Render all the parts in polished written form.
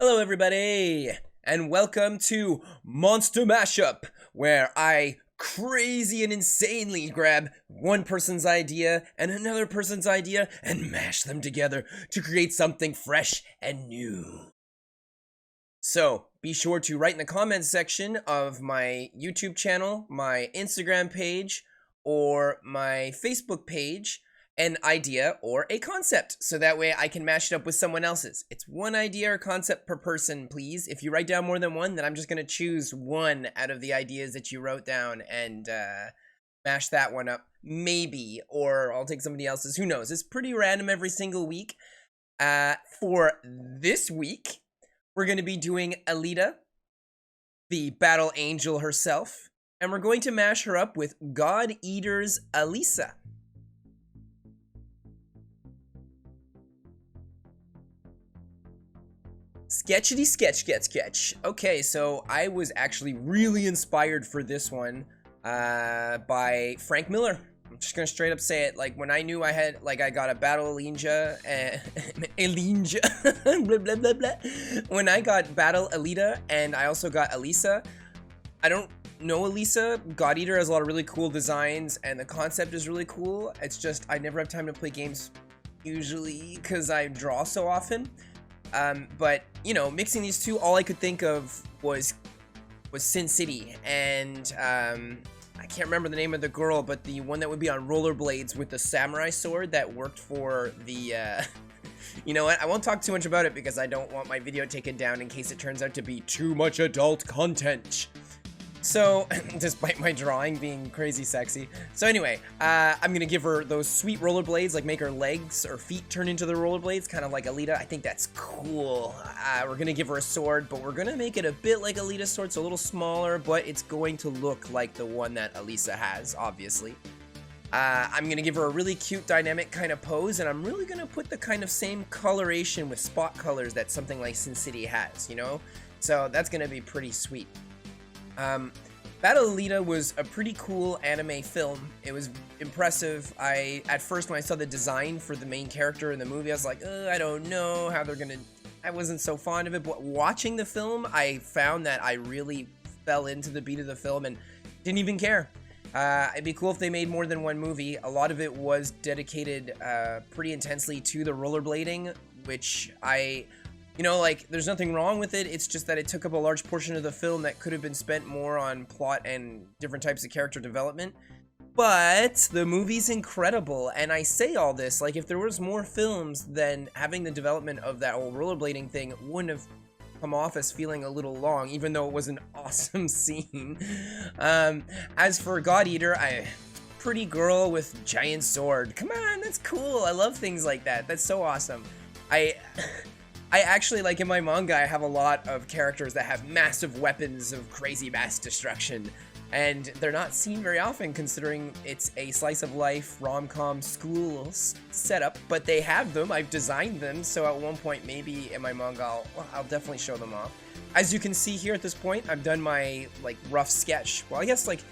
Hello everybody, and welcome to Monster Mashup, where I crazy and insanely grab one person's idea and another person's idea and mash them together to create something fresh and new. So, be sure to write in the comments section of my YouTube channel, my Instagram page, or my Facebook page an idea or a concept, so that way I can mash it up with someone else's. It's one idea or concept per person, please. If you write down more than one, then I'm just going to choose one out of the ideas that you wrote down and mash that one up, maybe, or I'll take somebody else's. Who knows? It's pretty random every single week. For this week, we're going to be doing Alita, the battle angel herself, and we're going to mash her up with God Eater's Alisa. Sketchity sketch. Okay, so I was actually really inspired for this one by Frank Miller. I'm just gonna straight up say it. Like, when I knew I had, like, I got a Battle Alita, blah, blah, blah, blah. When I got Battle Alita and I also got Alisa, I don't know Alisa. God Eater has a lot of really cool designs and the concept is really cool. It's just, I never have time to play games usually because I draw so often. But, you know, mixing these two, all I could think of was Sin City, and, I can't remember the name of the girl, but the one that would be on rollerblades with the samurai sword that worked for the, you know what, I won't talk too much about it because I don't want my video taken down in case it turns out to be too much adult content. So, despite my drawing being crazy sexy. So anyway, I'm gonna give her those sweet rollerblades, like make her legs or feet turn into the rollerblades, kind of like Alita. I think that's cool. We're gonna give her a sword, but we're gonna make it a bit like Alita's sword, so a little smaller, but it's going to look like the one that Alisa has, obviously. I'm gonna give her a really cute dynamic kind of pose, and I'm really gonna put the kind of same coloration with spot colors that something like Sin City has, you know? So that's gonna be pretty sweet. Battle Alita was a pretty cool anime film. It was impressive. At first when I saw the design for the main character in the movie, I was like, I don't know how they're gonna, I wasn't so fond of it, but watching the film, I found that I really fell into the beat of the film and didn't even care. It'd be cool if they made more than one movie. A lot of it was dedicated pretty intensely to the rollerblading, which you know, like, there's nothing wrong with it, it's just that it took up a large portion of the film that could have been spent more on plot and different types of character development. But the movie's incredible, and I say all this, like, if there was more films, then having the development of that whole rollerblading thing wouldn't have come off as feeling a little long, even though it was an awesome scene. As for God Eater, pretty girl with giant sword. Come on, that's cool. I love things like that. That's so awesome. I actually, like, in my manga, I have a lot of characters that have massive weapons of crazy mass destruction, and they're not seen very often considering it's a slice of life rom-com school setup, but they have them. I've designed them, so at one point, maybe in my manga, I'll definitely show them off. As you can see here at this point, I've done my, like, rough sketch. Well, I guess, like,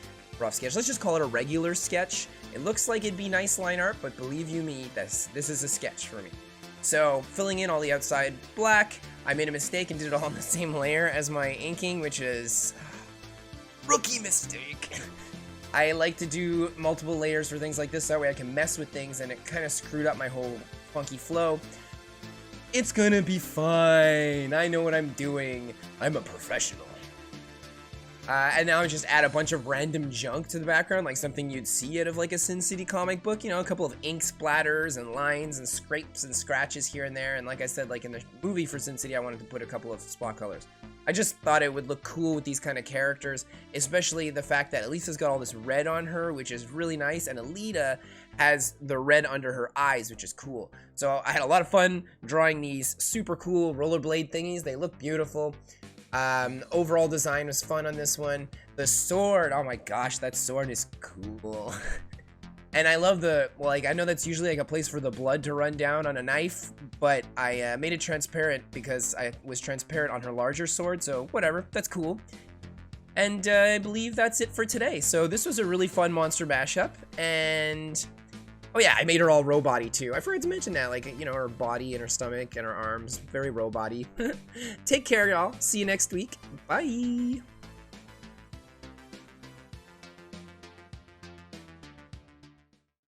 rough sketch. Let's just call it a regular sketch. It looks like it'd be nice line art, but believe you me, this is a sketch for me. So, filling in all the outside black, I made a mistake and did it all on the same layer as my inking, which is rookie mistake. I like to do multiple layers for things like this, that way I can mess with things, and it kind of screwed up my whole funky flow. It's gonna be fine. I know what I'm doing. I'm a professional. And now I just add a bunch of random junk to the background, like something you'd see out of like a Sin City comic book, you know, a couple of ink splatters and lines and scrapes and scratches here and there. And like I said, like in the movie for Sin City, I wanted to put a couple of spot colors. I just thought it would look cool with these kind of characters, especially the fact that Alisa's got all this red on her, which is really nice, and Alita has the red under her eyes, which is cool. So I had a lot of fun drawing these super cool rollerblade thingies. They look beautiful. Overall design was fun on this one. The sword, oh my gosh, that sword is cool. And I love well, like, I know that's usually like a place for the blood to run down on a knife, but I made it transparent because I was transparent on her larger sword, so whatever, that's cool. And I believe that's it for today. So this was a really fun monster mashup, and Oh yeah, I made her all robot-y too. I forgot to mention that, like, you know, her body and her stomach and her arms, very robot-y. Take care, y'all. See you next week. Bye.